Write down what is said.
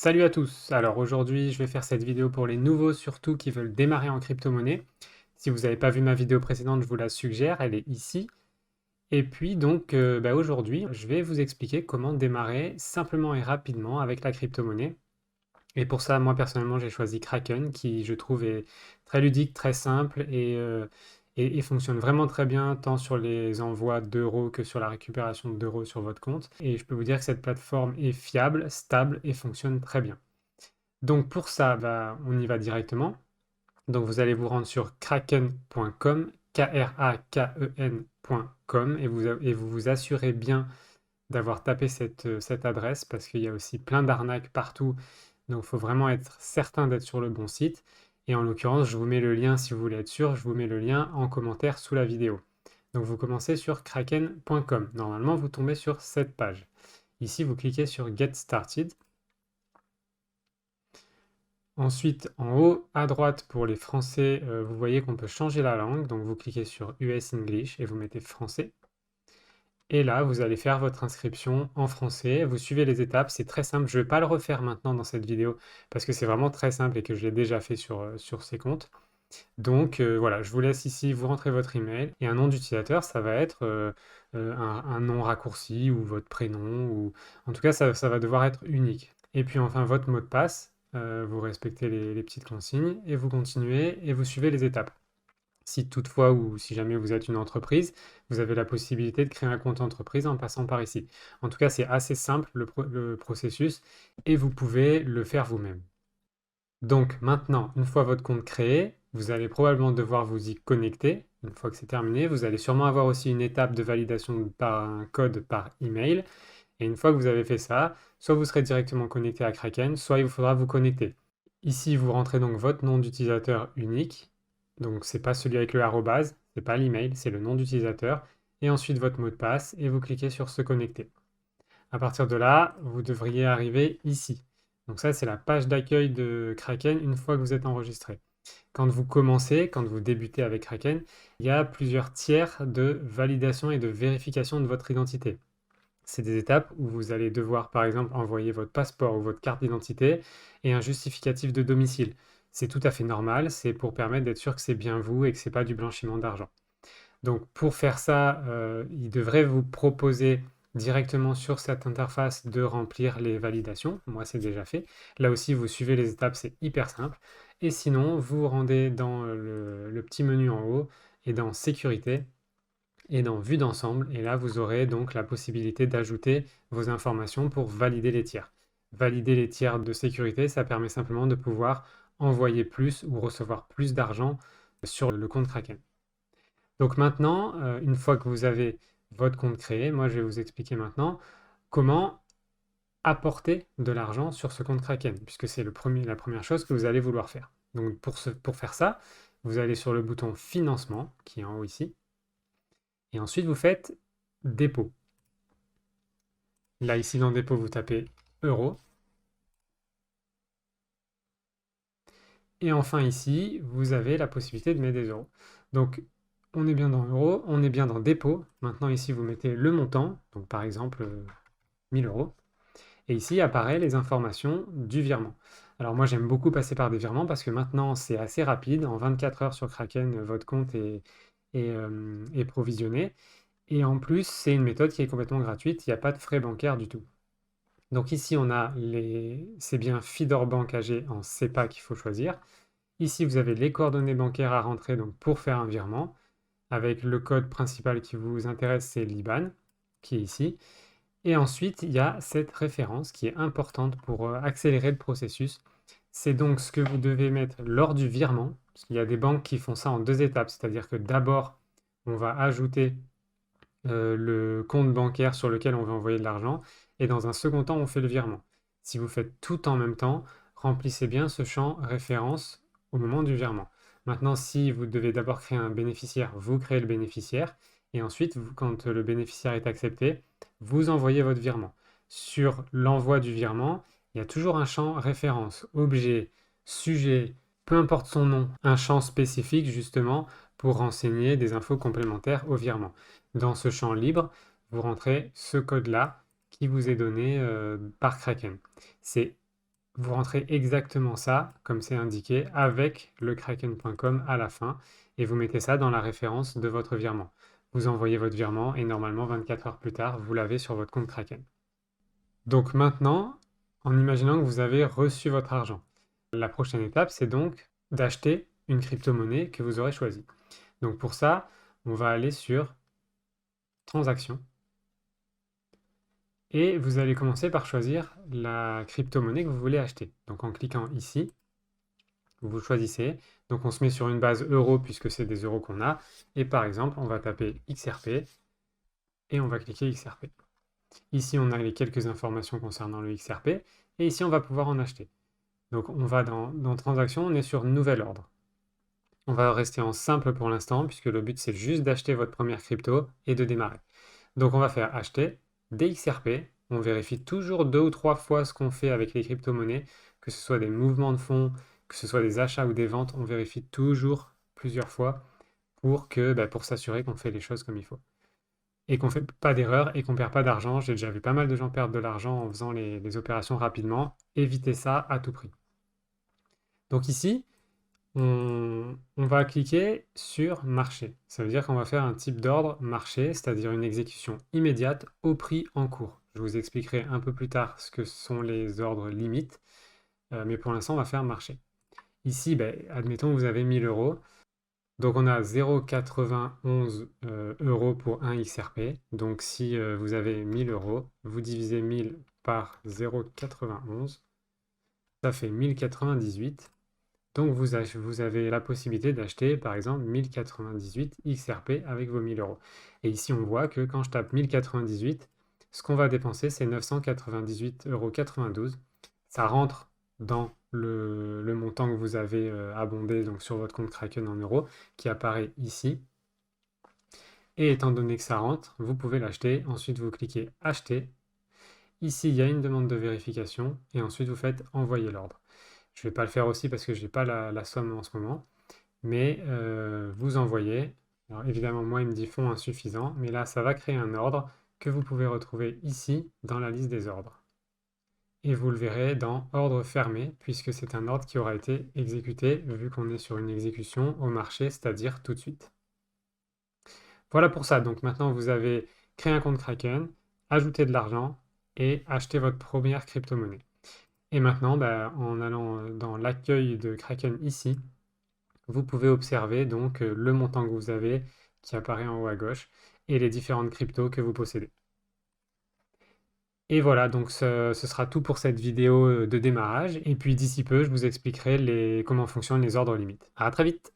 Salut à tous! Alors aujourd'hui, je vais faire cette vidéo pour les nouveaux surtout qui veulent démarrer en crypto-monnaie. Si vous n'avez pas vu ma vidéo précédente, je vous la suggère, elle est ici. Et puis donc aujourd'hui, je vais vous expliquer comment démarrer simplement et rapidement avec la crypto-monnaie. Et pour ça, moi personnellement, j'ai choisi Kraken qui je trouve est très ludique, très simple et fonctionne vraiment très bien tant sur les envois d'euros que sur la récupération d'euros sur votre compte. Et je peux vous dire que cette plateforme est fiable, stable et fonctionne très bien. Donc pour ça, on y va directement. Donc vous allez vous rendre sur kraken.com, Kraken.com, et vous vous assurez bien d'avoir tapé cette adresse parce qu'il y a aussi plein d'arnaques partout. Donc il faut vraiment être certain d'être sur le bon site. Et en l'occurrence, je vous mets le lien si vous voulez être sûr, je vous mets le lien en commentaire sous la vidéo. Donc vous commencez sur kraken.com. Normalement, vous tombez sur cette page. Ici, vous cliquez sur Get Started. Ensuite, en haut à droite pour les Français, vous voyez qu'on peut changer la langue. Donc vous cliquez sur US English et vous mettez français. Et là, vous allez faire votre inscription en français. Vous suivez les étapes, c'est très simple. Je ne vais pas le refaire maintenant dans cette vidéo parce que c'est vraiment très simple et que je l'ai déjà fait sur ces comptes. Donc voilà, je vous laisse ici, vous rentrez votre email et un nom d'utilisateur, ça va être un nom raccourci ou votre prénom, ou en tout cas, ça va devoir être unique. Et puis enfin, votre mot de passe, vous respectez les petites consignes et vous continuez et vous suivez les étapes. Si toutefois ou si jamais vous êtes une entreprise, vous avez la possibilité de créer un compte entreprise en passant par ici. En tout cas, c'est assez simple le processus et vous pouvez le faire vous-même. Donc maintenant, une fois votre compte créé, vous allez probablement devoir vous y connecter. Une fois que c'est terminé, vous allez sûrement avoir aussi une étape de validation par un code par email. Et une fois que vous avez fait ça, soit vous serez directement connecté à Kraken, soit il vous faudra vous connecter. Ici, vous rentrez donc votre nom d'utilisateur unique. Donc c'est pas celui avec le arrobase, c'est pas l'email, c'est le nom d'utilisateur. Et ensuite votre mot de passe et vous cliquez sur se connecter. À partir de là, vous devriez arriver ici. Donc ça, c'est la page d'accueil de Kraken une fois que vous êtes enregistré. Quand vous commencez, quand vous débutez avec Kraken, il y a plusieurs tiers de validation et de vérification de votre identité. C'est des étapes où vous allez devoir, par exemple, envoyer votre passeport ou votre carte d'identité et un justificatif de domicile. C'est tout à fait normal, c'est pour permettre d'être sûr que c'est bien vous et que ce n'est pas du blanchiment d'argent. Donc pour faire ça, il devrait vous proposer directement sur cette interface de remplir les validations. Moi, c'est déjà fait. Là aussi, vous suivez les étapes, c'est hyper simple. Et sinon, vous vous rendez dans le petit menu en haut et dans Sécurité et dans Vue d'ensemble. Et là, vous aurez donc la possibilité d'ajouter vos informations pour valider les tiers. Valider les tiers de sécurité, ça permet simplement de pouvoir envoyer plus ou recevoir plus d'argent sur le compte Kraken. Donc maintenant, une fois que vous avez votre compte créé, moi je vais vous expliquer maintenant comment apporter de l'argent sur ce compte Kraken, puisque c'est la première chose que vous allez vouloir faire. Donc pour faire ça, vous allez sur le bouton Financement, qui est en haut ici, et ensuite vous faites Dépôt. Là, ici dans Dépôt, vous tapez Euros. Et enfin ici, vous avez la possibilité de mettre des euros. Donc on est bien dans Euros, on est bien dans Dépôt. Maintenant ici, vous mettez le montant, donc par exemple 1000 euros. Et ici apparaît les informations du virement. Alors moi j'aime beaucoup passer par des virements parce que maintenant c'est assez rapide. En 24 heures sur Kraken, votre compte est provisionné. Et en plus, c'est une méthode qui est complètement gratuite. Il n'y a pas de frais bancaires du tout. Donc ici, c'est bien Fidor Bank AG en SEPA qu'il faut choisir. Ici, vous avez les coordonnées bancaires à rentrer donc pour faire un virement. Avec le code principal qui vous intéresse, c'est l'IBAN, qui est ici. Et ensuite, il y a cette référence qui est importante pour accélérer le processus. C'est donc ce que vous devez mettre lors du virement, parce qu'il y a des banques qui font ça en deux étapes, c'est-à-dire que d'abord, on va ajouter le compte bancaire sur lequel on veut envoyer de l'argent, et dans un second temps, on fait le virement. Si vous faites tout en même temps, remplissez bien ce champ référence au moment du virement. Maintenant, si vous devez d'abord créer un bénéficiaire, vous créez le bénéficiaire, et ensuite, quand le bénéficiaire est accepté, vous envoyez votre virement. Sur l'envoi du virement, il y a toujours un champ référence, objet, sujet, peu importe son nom, un champ spécifique justement pour renseigner des infos complémentaires au virement. Dans ce champ libre, vous rentrez ce code-là qui vous est donné par Kraken. C'est vous rentrez exactement ça, comme c'est indiqué, avec le kraken.com à la fin, et vous mettez ça dans la référence de votre virement. Vous envoyez votre virement et normalement 24 heures plus tard, vous l'avez sur votre compte Kraken. Donc maintenant, en imaginant que vous avez reçu votre argent, la prochaine étape, c'est donc d'acheter une crypto-monnaie que vous aurez choisie. Donc pour ça, on va aller sur Transactions et vous allez commencer par choisir la crypto-monnaie que vous voulez acheter. Donc en cliquant ici, vous choisissez. Donc on se met sur une base euro puisque c'est des euros qu'on a. Et par exemple, on va taper XRP et on va cliquer XRP. Ici, on a les quelques informations concernant le XRP et ici, on va pouvoir en acheter. Donc on va dans Transactions, on est sur Nouvel ordre. On va rester en simple pour l'instant puisque le but c'est juste d'acheter votre première crypto et de démarrer. Donc on va faire acheter des XRP. On vérifie toujours 2 ou 3 fois ce qu'on fait avec les crypto-monnaies, que ce soit des mouvements de fonds, que ce soit des achats ou des ventes, on vérifie toujours plusieurs fois pour s'assurer qu'on fait les choses comme il faut. Et qu'on ne fait pas d'erreur et qu'on ne perd pas d'argent. J'ai déjà vu pas mal de gens perdre de l'argent en faisant les opérations rapidement. Évitez ça à tout prix. Donc ici, on va cliquer sur marché. Ça veut dire qu'on va faire un type d'ordre marché, c'est-à-dire une exécution immédiate au prix en cours. Je vous expliquerai un peu plus tard ce que sont les ordres limites, mais pour l'instant, on va faire marché. Ici, admettons que vous avez 1000 euros. Donc on a 0,91 euros pour un XRP. Donc si vous avez 1000 euros, vous divisez 1000 par 0,91, ça fait 1098. Donc vous avez la possibilité d'acheter par exemple 1098 XRP avec vos 1000 euros. Et ici on voit que quand je tape 1098, ce qu'on va dépenser c'est 998,92 €. Ça rentre dans le montant que vous avez abondé donc sur votre compte Kraken en euros qui apparaît ici. Et étant donné que ça rentre, vous pouvez l'acheter. Ensuite vous cliquez acheter. Ici il y a une demande de vérification et ensuite vous faites envoyer l'ordre. Je ne vais pas le faire aussi parce que je n'ai pas la somme en ce moment. Mais vous envoyez. Alors évidemment, moi, il me dit fonds insuffisant. Mais là, ça va créer un ordre que vous pouvez retrouver ici dans la liste des ordres. Et vous le verrez dans ordre fermé, puisque c'est un ordre qui aura été exécuté, vu qu'on est sur une exécution au marché, c'est-à-dire tout de suite. Voilà pour ça. Donc maintenant, vous avez créé un compte Kraken, ajouté de l'argent et acheté votre première crypto-monnaie. Et maintenant, en allant dans l'accueil de Kraken ici, vous pouvez observer donc le montant que vous avez qui apparaît en haut à gauche et les différentes cryptos que vous possédez. Et voilà, donc ce sera tout pour cette vidéo de démarrage. Et puis d'ici peu, je vous expliquerai comment fonctionnent les ordres limites. À très vite!